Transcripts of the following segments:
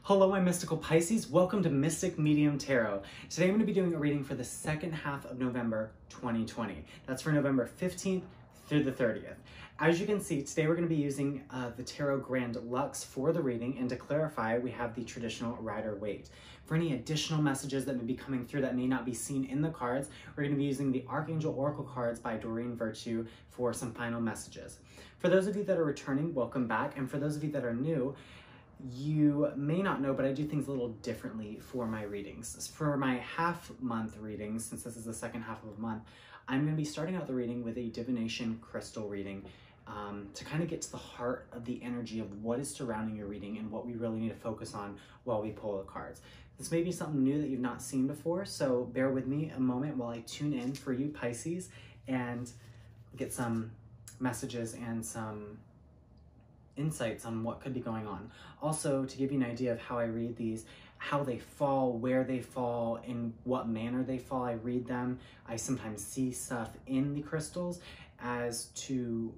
Hello, my mystical Pisces. Welcome to Mystic Medium Tarot. Today I'm going to be doing a reading for the second half of November 2020. That's for November 15th through the 30th. As you can see, today we're going to be using the Tarot Grand Luxe for the reading, and to clarify, we have the traditional Rider-Waite. For any additional messages that may be coming through that may not be seen in the cards, we're going to be using the Archangel Oracle cards by Doreen Virtue for some final messages. For those of you that are returning, welcome back, and for those of you that are new, you may not know, but I do things a little differently for my readings. For my half-month readings, since this is the second half of a month, I'm going to be starting out the reading with a divination crystal reading to kind of get to the heart of the energy of what is surrounding your reading and what we really need to focus on while we pull the cards. This may be something new that you've not seen before, so bear with me a moment while I tune in for you, Pisces, and get some messages and some insights on what could be going on. Also, to give you an idea of how I read these, how they fall, where they fall, in what manner they fall, I read them. I sometimes see stuff in the crystals as to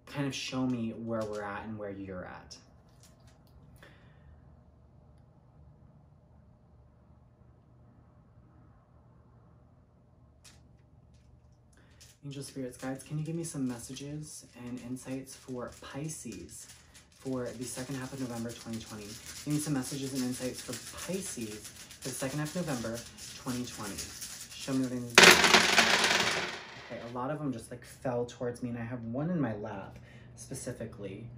kind of show me where we're at and where you're at. Angel Spirits, Guides, can you give me some messages and insights for Pisces for the second half of November 2020? Give me some messages and insights for Pisces for the second half of November 2020. Show me what I need. Okay, a lot of them just like fell towards me, and I have one in my lap specifically.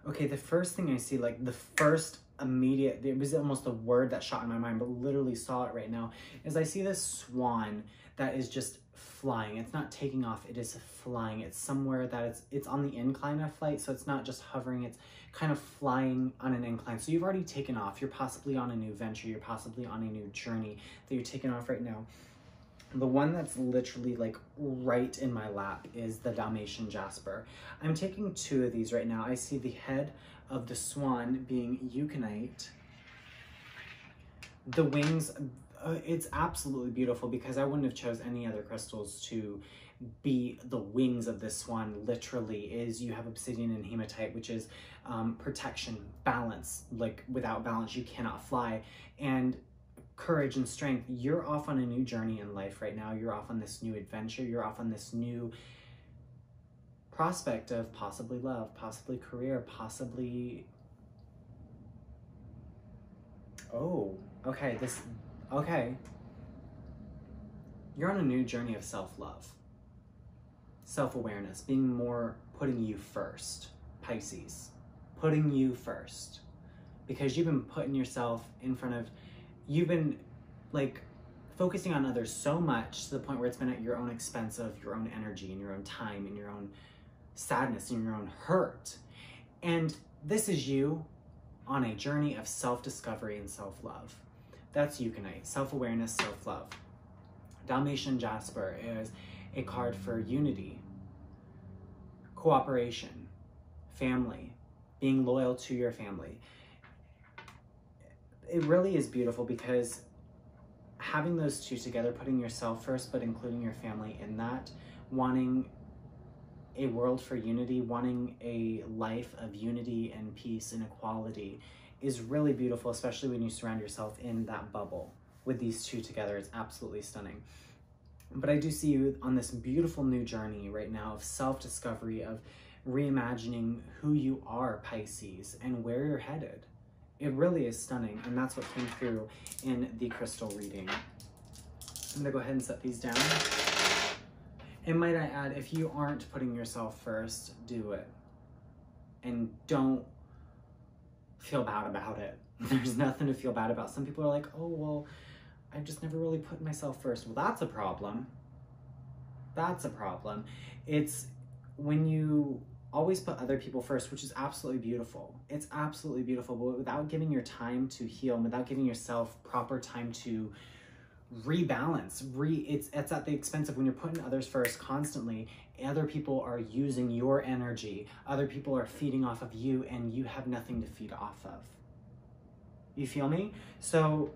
Okay, the first thing I see, like the first immediate, it was almost a word that shot in my mind, but literally saw it right now, is I see this swan that is just flying. It's not taking off, it is flying. It's somewhere that it's on the incline of flight, so it's not just hovering, it's kind of flying on an incline. So you've already taken off. You're possibly on a new venture. You're possibly on a new journey that you're taking off right now. The one that's literally like right in my lap is the Dalmatian Jasper. I'm taking two of these right now. I see the head of the swan being euconite. The wings, it's absolutely beautiful because I wouldn't have chose any other crystals to be the wings of this swan. Literally is, you have obsidian and hematite, which is protection, balance. Like without balance, you cannot fly. And courage and strength. You're off on a new journey in life right now. You're off on this new adventure. You're off on this new prospect of possibly love, possibly career, possibly... Oh, okay, okay. You're on a new journey of self-love, self-awareness, being more, putting you first, Pisces, putting you first, because you've been putting yourself in front of, you've been like focusing on others so much to the point where it's been at your own expense of your own energy and your own time and your own sadness and your own hurt. And this is you on a journey of self-discovery and self-love. That's euconite, self-awareness, self-love. Dalmatian Jasper is a card for unity, cooperation, family, being loyal to your family. It really is beautiful because having those two together, putting yourself first, but including your family in that, wanting a world for unity, wanting a life of unity and peace and equality is really beautiful, especially when you surround yourself in that bubble with these two together. It's absolutely stunning. But I do see you on this beautiful new journey right now of self-discovery, of reimagining who you are, Pisces, and where you're headed. It really is stunning, and that's what came through in the crystal reading. I'm gonna go ahead and set these down. And might I add, if you aren't putting yourself first, do it. And don't feel bad about it. There's nothing to feel bad about. Some people are like, oh, well, I've just never really put myself first. Well, that's a problem. That's a problem. It's when you always put other people first, which is absolutely beautiful. It's absolutely beautiful, but without giving your time to heal, and without giving yourself proper time to rebalance, it's at the expense of when you're putting others first constantly, other people are using your energy, other people are feeding off of you, and you have nothing to feed off of. You feel me? So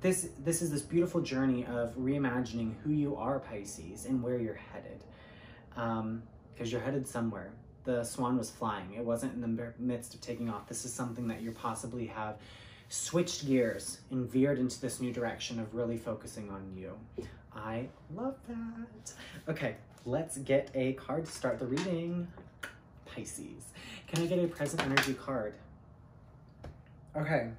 this is this beautiful journey of reimagining who you are, Pisces, and where you're headed. Because you're headed somewhere. The swan was flying. It wasn't in the midst of taking off. This is something that you possibly have switched gears and veered into this new direction of really focusing on you. I love that. Okay, let's get a card to start the reading. Pisces. Can I get a present energy card? Okay.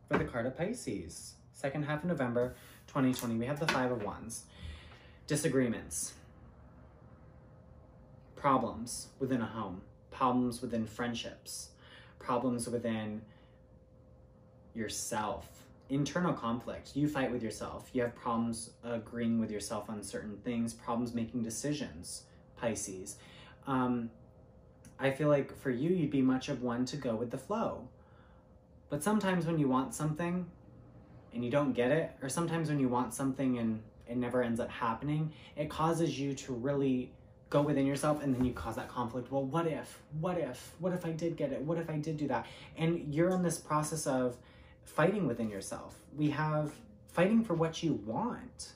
For the card of Pisces, second half of November 2020, we have the Five of Wands. Disagreements. Problems within a home. Problems within friendships. Problems within yourself. Internal conflict. You fight with yourself. You have problems agreeing with yourself on certain things. Problems making decisions, Pisces. I feel like for you, you'd be much of one to go with the flow. But sometimes when you want something and you don't get it, or sometimes when you want something and it never ends up happening, it causes you to really go within yourself, and then you cause that conflict. Well, what if I did get it? What if I did do that? And you're in this process of fighting within yourself. We have fighting for what you want.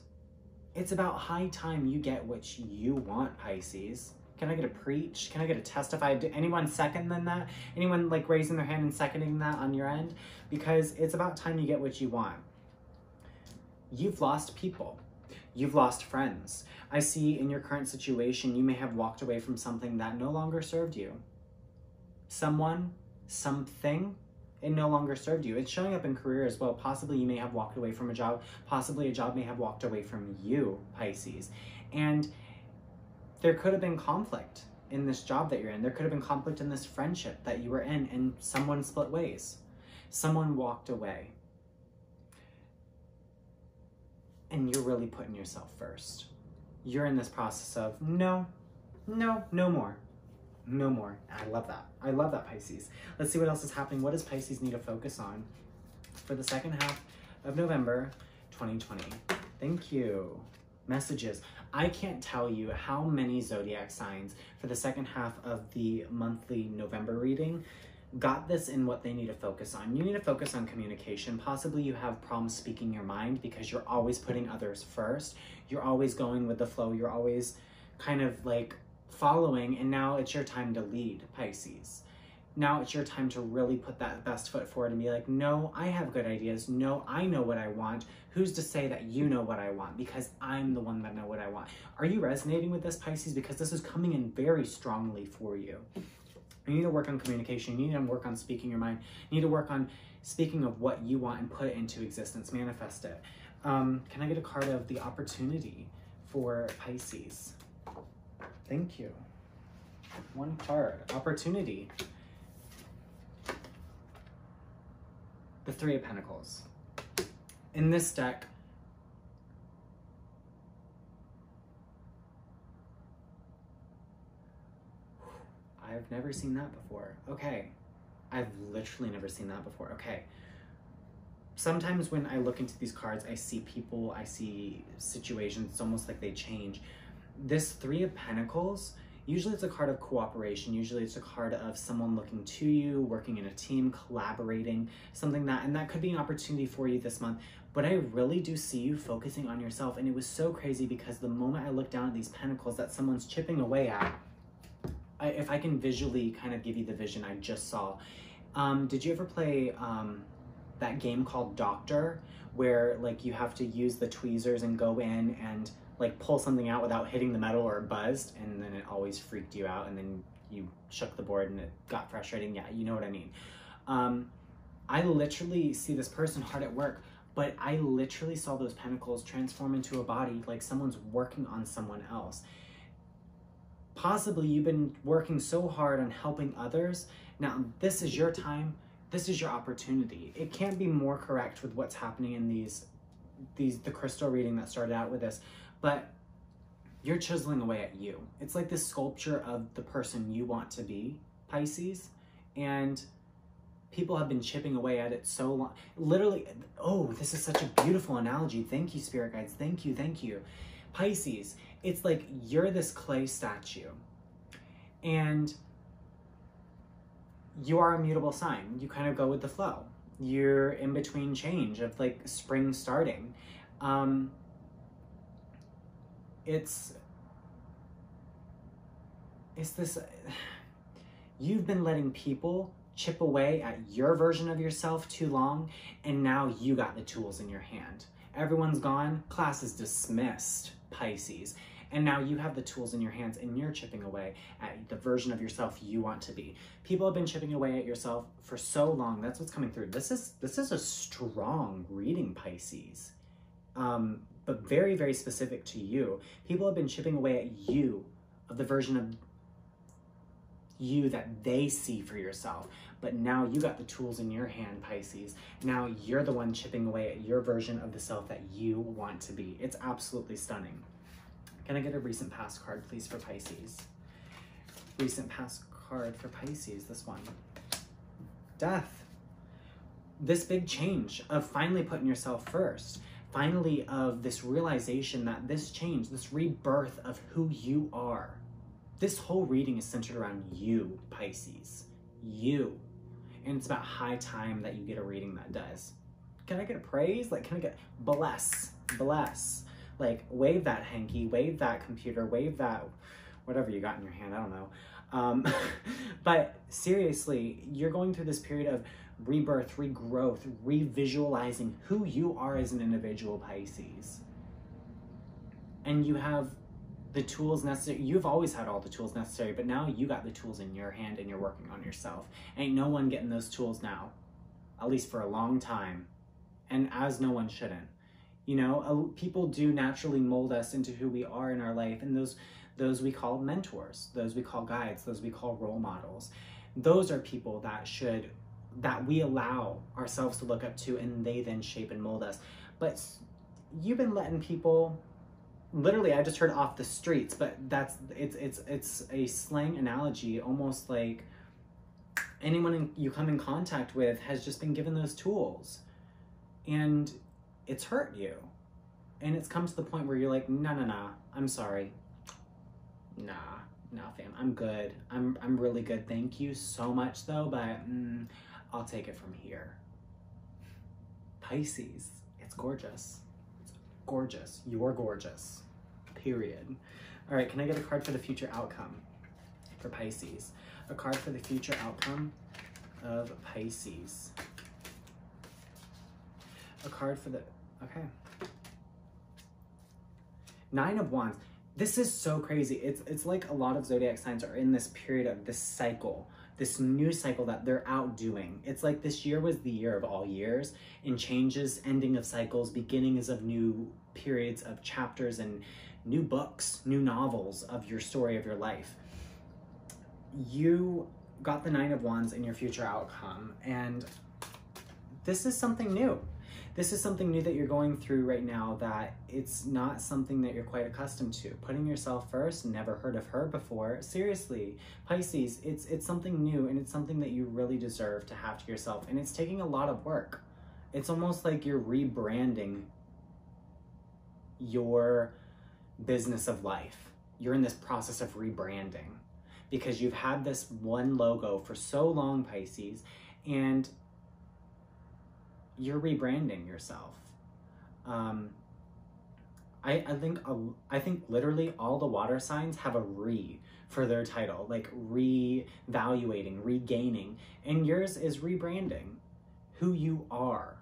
It's about high time you get what you want, Pisces. Can I get a preach? Can I get a testify? Anyone second than that? Anyone like raising their hand and seconding that on your end? Because it's about time you get what you want. You've lost people. You've lost friends. I see in your current situation, you may have walked away from something that no longer served you. Someone, something, it no longer served you. It's showing up in career as well. Possibly you may have walked away from a job. Possibly a job may have walked away from you, Pisces. And there could have been conflict in this job that you're in. There could have been conflict in this friendship that you were in, and someone split ways. Someone walked away. And you're really putting yourself first. You're in this process of no more. No more. I love that. I love that, Pisces. Let's see what else is happening. What does Pisces need to focus on for the second half of November 2020? Thank you. Messages. I can't tell you how many zodiac signs for the second half of the monthly November reading got this in what they need to focus on. You need to focus on communication. Possibly you have problems speaking your mind because you're always putting others first. You're always going with the flow. You're always kind of like following, and now it's your time to lead, Pisces. Now it's your time to really put that best foot forward and be like, no, I have good ideas. No, I know what I want. Who's to say that you know what I want? Because I'm the one that know what I want. Are you resonating with this, Pisces? Because this is coming in very strongly for you. You need to work on communication. You need to work on speaking your mind. You need to work on speaking of what you want and put it into existence, manifest it. Can I get a card of the opportunity for Pisces? Thank you. One card, opportunity. The Three of Pentacles. In this deck, I've never seen that before. Okay. I've literally never seen that before. Okay. Sometimes when I look into these cards, I see people, I see situations, it's almost like they change. This Three of Pentacles, usually it's a card of cooperation. Usually it's a card of someone looking to you, working in a team, collaborating, something that, and that could be an opportunity for you this month. But I really do see you focusing on yourself. And it was so crazy because the moment I look down at these pentacles that someone's chipping away at, if I can visually kind of give you the vision I just saw. Did you ever play that game called Doctor, where like you have to use the tweezers and go in and like pull something out without hitting the metal or it buzzed, and then it always freaked you out, and then you shook the board and it got frustrating? Yeah, you know what I mean. I literally see this person hard at work, but I literally saw those pentacles transform into a body, like someone's working on someone else. Possibly you've been working so hard on helping others. Now this is your time. This is your opportunity. It can't be more correct with what's happening in the crystal reading that started out with this, but you're chiseling away at you. It's like this sculpture of the person you want to be, Pisces, and people have been chipping away at it so long. Literally, oh, this is such a beautiful analogy. Thank you, spirit guides. Thank you, thank you. Pisces, it's like you're this clay statue and you are a mutable sign. You kind of go with the flow. You're in between change of like spring starting. It's this, you've been letting people chip away at your version of yourself too long, and now you got the tools in your hand. Everyone's gone, class is dismissed, Pisces. And now you have the tools in your hands and you're chipping away at the version of yourself you want to be. People have been chipping away at yourself for so long. That's what's coming through. This is a strong reading, Pisces. But very, very specific to you. People have been chipping away at you, of the version of you that they see for yourself. But now you got the tools in your hand, Pisces. Now you're the one chipping away at your version of the self that you want to be. It's absolutely stunning. Can I get a recent past card, please, for Pisces? Recent past card for Pisces, this one. Death. This big change of finally putting yourself first. Finally of this realization that this change, this rebirth of who you are. This whole reading is centered around you, Pisces. You. And it's about high time that you get a reading that does. Can I get a praise? Like, can I get bless? Bless. Like, wave that hanky, wave that computer, wave that whatever you got in your hand, I don't know. But seriously, you're going through this period of rebirth, regrowth, revisualizing who you are as an individual, Pisces. And you have the tools necessary. You've always had all the tools necessary, but now you got the tools in your hand and you're working on yourself. Ain't no one getting those tools now, at least for a long time. And as no one shouldn't. You know, people do naturally mold us into who we are in our life, and those we call mentors, those we call guides, those we call role models. Those are people that we allow ourselves to look up to, and they then shape and mold us. But you've been letting people, literally, I just heard off the streets, but it's a slang analogy, almost like anyone you come in contact with has just been given those tools. And it's hurt you. And it's come to the point where you're like, nah, I'm sorry. Nah, fam, I'm good. I'm really good. Thank you so much though, but I'll take it from here. Pisces, it's gorgeous. It's gorgeous. You're gorgeous. Period. All right, can I get a card for the future outcome for Pisces? A card for the future outcome of Pisces. A card for the, okay. Nine of Wands. This is so crazy. It's like a lot of zodiac signs are in this period of this cycle, this new cycle that they're outdoing. It's like this year was the year of all years, and changes, ending of cycles, beginnings of new periods of chapters and new books, new novels of your story of your life. You got the Nine of Wands in your future outcome, and this is something new. This is something new that you're going through right now that it's not something that you're quite accustomed to. Putting yourself first, never heard of her before. Seriously, Pisces, it's something new, and it's something that you really deserve to have to yourself. And it's taking a lot of work. It's almost like you're rebranding your business of life. You're in this process of rebranding because you've had this one logo for so long, Pisces, and you're rebranding yourself. I think literally all the water signs have a re for their title, like reevaluating, regaining, and yours is rebranding who you are.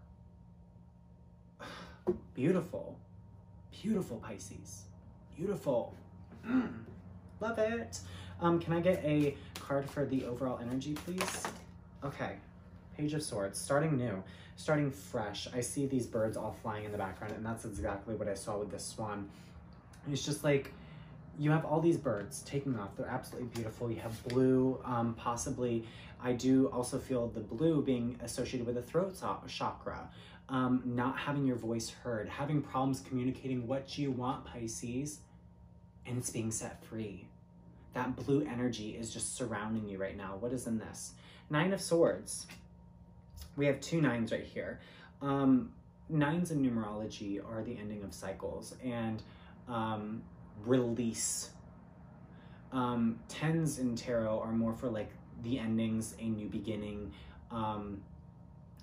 Beautiful, beautiful, Pisces, beautiful. Love it. Can I get a card for the overall energy, please? Okay. Page of Swords, starting new, starting fresh. I see these birds all flying in the background, and that's exactly what I saw with this swan. It's just like, you have all these birds taking off. They're absolutely beautiful. You have blue, possibly. I do also feel the blue being associated with the throat chakra. Not having your voice heard, having problems communicating what you want, Pisces, and it's being set free. That blue energy is just surrounding you right now. What is in this? Nine of Swords. We have two nines right here. Nines in numerology are the ending of cycles, and release. Tens in tarot are more for like the endings, a new beginning,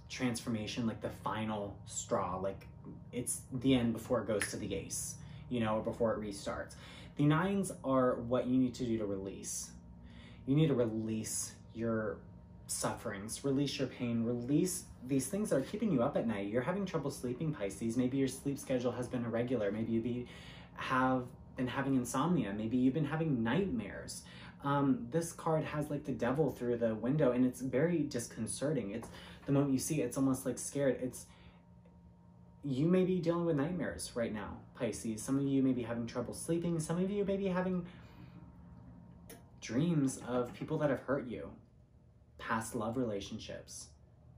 transformation, like the final straw, like it's the end before it goes to the ace, you know, or before it restarts. The nines are what you need to do to release. You need to release your sufferings, release your pain, release these things that are keeping you up at night. You're having trouble sleeping, Pisces. Maybe your sleep schedule has been irregular. Maybe you have been having insomnia. Maybe you've been having nightmares. This card has like the devil through the window, and it's very disconcerting. It's the moment you see it, it's almost like scared. You may be dealing with nightmares right now, Pisces. Some of you may be having trouble sleeping. Some of you may be having dreams of people that have hurt you, past love relationships,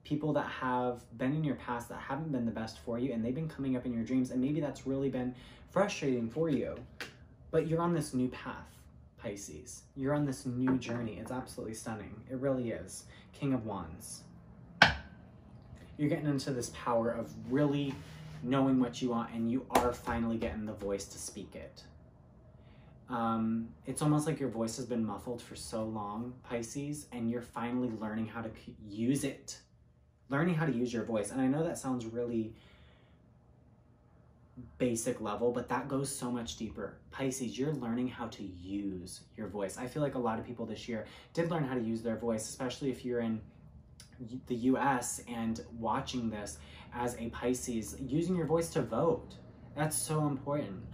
people that have been in your past that haven't been the best for you, and they've been coming up in your dreams, and maybe that's really been frustrating for you. But you're on this new path, Pisces. You're on this new journey. It's absolutely stunning. It really is. King of Wands. You're getting into this power of really knowing what you want, and you are finally getting the voice to speak it. It's almost like your voice has been muffled for so long, Pisces, and you're finally learning how to use it. Learning how to use your voice. And I know that sounds really basic level, but that goes so much deeper. Pisces, you're learning how to use your voice. I feel like a lot of people this year did learn how to use their voice, especially if you're in the US and watching this as a Pisces, using your voice to vote. That's so important.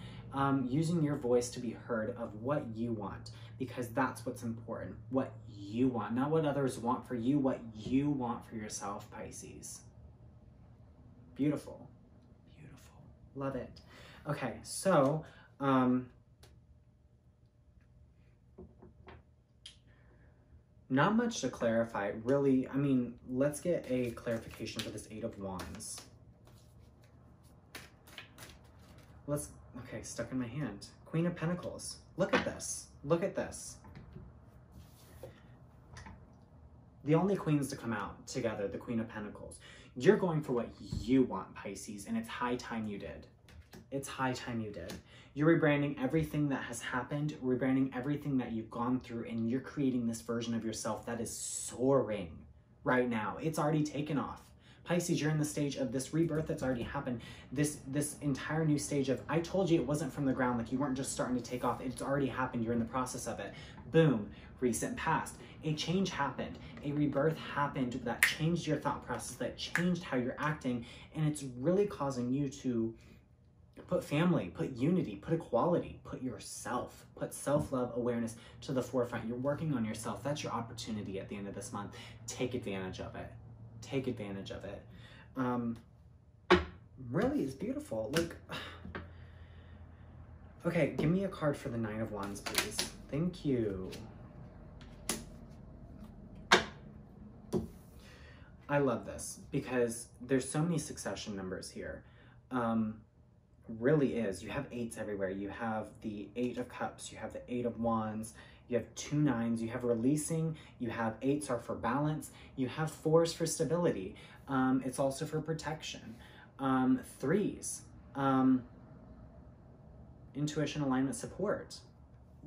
Using your voice to be heard of what you want, because that's what's important. What you want, not what others want for you, what you want for yourself, Pisces. Beautiful. Beautiful. Love it. Okay, so, not much to clarify, really. I mean, let's get a clarification for this Eight of Wands. Okay, stuck in my hand. Queen of Pentacles. Look at this. Look at this. The only queens to come out together, the Queen of Pentacles. You're going for what you want, Pisces, and it's high time you did. It's high time you did. You're rebranding everything that has happened, rebranding everything that you've gone through, and you're creating this version of yourself that is soaring right now. It's already taken off. Pisces, you're in the stage of this rebirth that's already happened. This entire new stage of, I told you it wasn't from the ground, like you weren't just starting to take off. It's already happened. You're in the process of it. Boom, recent past. A change happened. A rebirth happened that changed your thought process, that changed how you're acting, and it's really causing you to put family, put unity, put equality, put yourself, put self-love awareness to the forefront. You're working on yourself. That's your opportunity at the end of this month. Take advantage of it. Take advantage of it. Really is beautiful. Like, okay, give me a card for the Nine of Wands, please. Thank you. I love this because there's so many succession numbers here. Really is. You have eights everywhere. You have the Eight of Cups. You have the Eight of Wands. You have two nines. You have releasing. You have eights are for balance. You have fours for stability. It's also for protection. Threes. Intuition, alignment, support.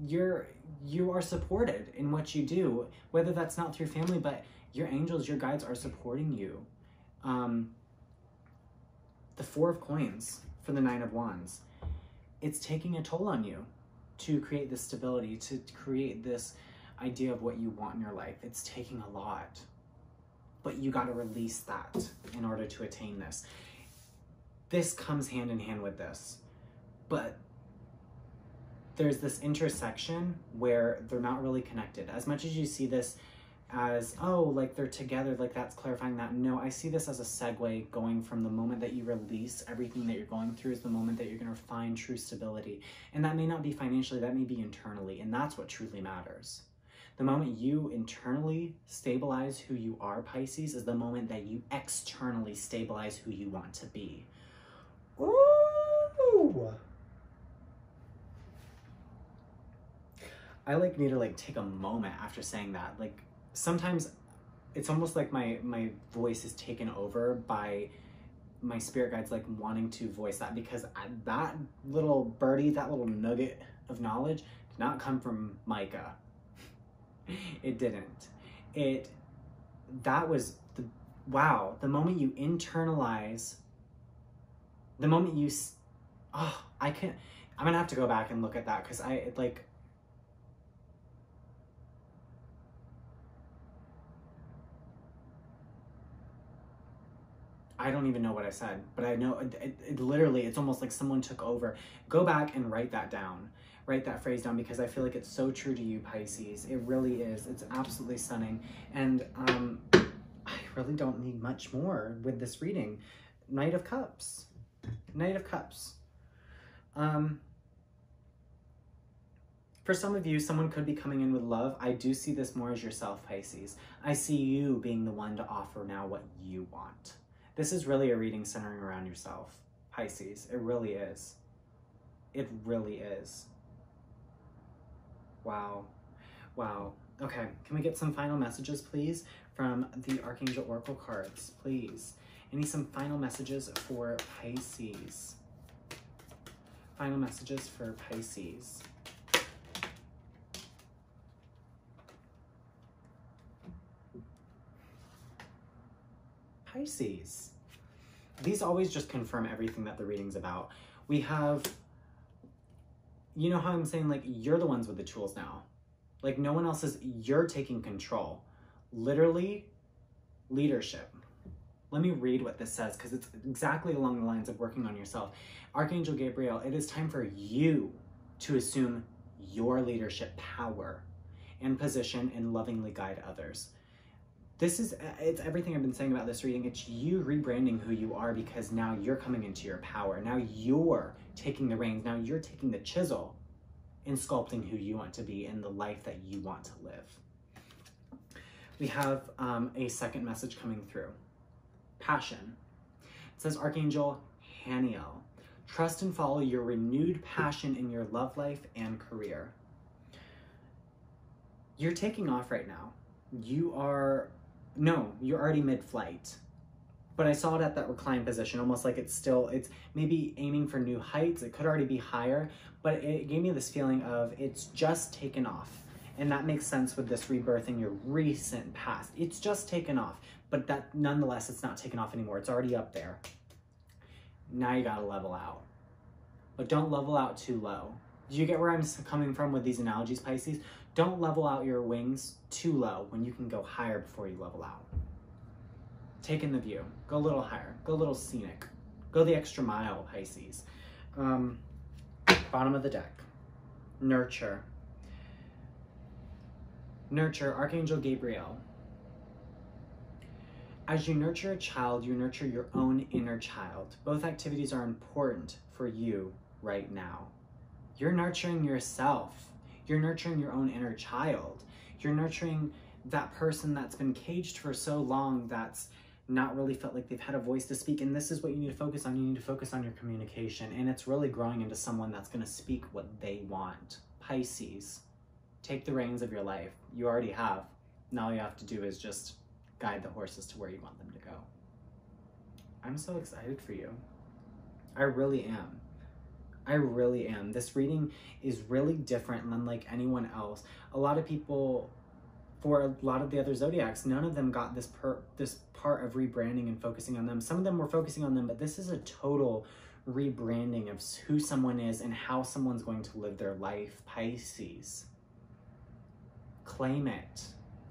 You are supported in what you do, whether that's not through family, but your angels, your guides are supporting you. The Four of Coins for the Nine of Wands. It's taking a toll on you to create this stability, to create this idea of what you want in your life. It's taking a lot, but you got to release that in order to attain this. This comes hand in hand with this, but there's this intersection where they're not really connected. As much as you see this as, oh, like they're together, like that's clarifying that. No, I see this as a segue going from the moment that you release everything that you're going through is the moment that you're going to find true stability. And that may not be financially, that may be internally. And that's what truly matters. The moment you internally stabilize who you are, Pisces, is the moment that you externally stabilize who you want to be. Ooh! I need to take a moment after saying that. Sometimes it's almost like my voice is taken over by my spirit guides like wanting to voice that, because that little birdie, that little nugget of knowledge did not come from Micah. It didn't. That was the, wow, the moment you internalize, the moment you, oh, I'm gonna have to go back and look at that, because I don't even know what I said, but I know it literally, it's almost like someone took over. Go back and write that down. Write that phrase down, because I feel like it's so true to you, Pisces. It really is. It's absolutely stunning. And I really don't need much more with this reading. Knight of Cups. Knight of Cups. For some of you, someone could be coming in with love. I do see this more as yourself, Pisces. I see you being the one to offer now what you want. This is really a reading centering around yourself, Pisces. It really is. It really is. Wow. Wow. Okay, can we get some final messages, please, from the Archangel Oracle cards, please? I need some final messages for Pisces. Final messages for Pisces. Pisces. These always just confirm everything that the reading's about. We have, you know how I'm saying, like, you're the ones with the tools now. Like, no one else is, you're taking control. Literally, leadership. Let me read what this says, because it's exactly along the lines of working on yourself. Archangel Gabriel, it is time for you to assume your leadership power and position and lovingly guide others. It's everything I've been saying about this reading. It's you rebranding who you are, because now you're coming into your power. Now you're taking the reins. Now you're taking the chisel and sculpting who you want to be and the life that you want to live. We have a second message coming through. Passion. It says, Archangel Haniel, trust and follow your renewed passion in your love life and career. You're taking off right now. You're already mid-flight, but I saw it at that reclined position, almost like it's maybe aiming for new heights. It could already be higher, but it gave me this feeling of it's just taken off. And that makes sense with this rebirth in your recent past. It's just taken off, but that nonetheless, it's not taken off anymore. It's already up there. Now you gotta level out, but don't level out too low. Do you get where I'm coming from with these analogies, Pisces? Don't level out your wings too low when you can go higher before you level out. Take in the view. Go a little higher. Go a little scenic. Go the extra mile, Pisces. Bottom of the deck. Nurture. Nurture, Archangel Gabriel. As you nurture a child, you nurture your own inner child. Both activities are important for you right now. You're nurturing yourself. You're nurturing your own inner child. You're nurturing that person that's been caged for so long, that's not really felt like they've had a voice to speak. And this is what you need to focus on. You need to focus on your communication. And it's really growing into someone that's going to speak what they want. Pisces, take the reins of your life. You already have. Now all you have to do is just guide the horses to where you want them to go. I'm so excited for you. I really am. I really am. This reading is really different than like anyone else. A lot of people, for a lot of the other zodiacs, none of them got this part of rebranding and focusing on them. Some of them were focusing on them, but this is a total rebranding of who someone is and how someone's going to live their life. Pisces, claim it.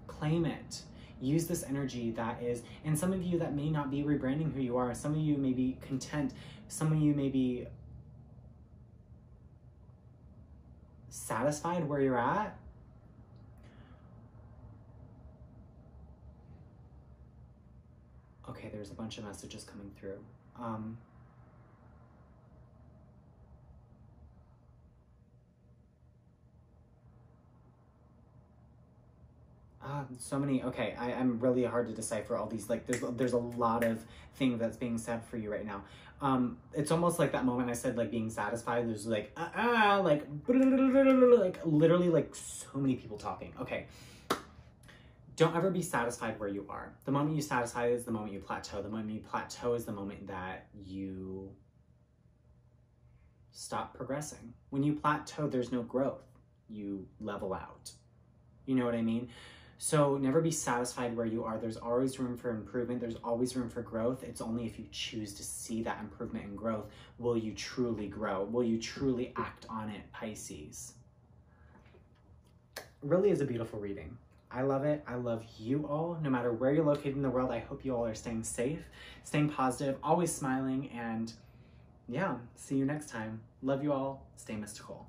Claim it. Use this energy that is, and some of you that may not be rebranding who you are. Some of you may be content. Some of you may be satisfied where you're at. Okay, there's a bunch of messages coming through. So many. Okay, I'm really hard to decipher all these. Like, there's a lot of things that's being said for you right now. It's almost like that moment I said, like, being satisfied. There's like literally like so many people talking. Okay, don't ever be satisfied where you are. The moment you satisfy is the moment you plateau. The moment you plateau is the moment that you stop progressing. When you plateau, there's no growth. You level out. You know what I mean? So never be satisfied where you are. There's always room for improvement. There's always room for growth. It's only if you choose to see that improvement and growth will you truly grow. Will you truly act on it, Pisces? It really is a beautiful reading. I love it. I love you all. No matter where you're located in the world, I hope you all are staying safe, staying positive, always smiling, and yeah, see you next time. Love you all. Stay mystical.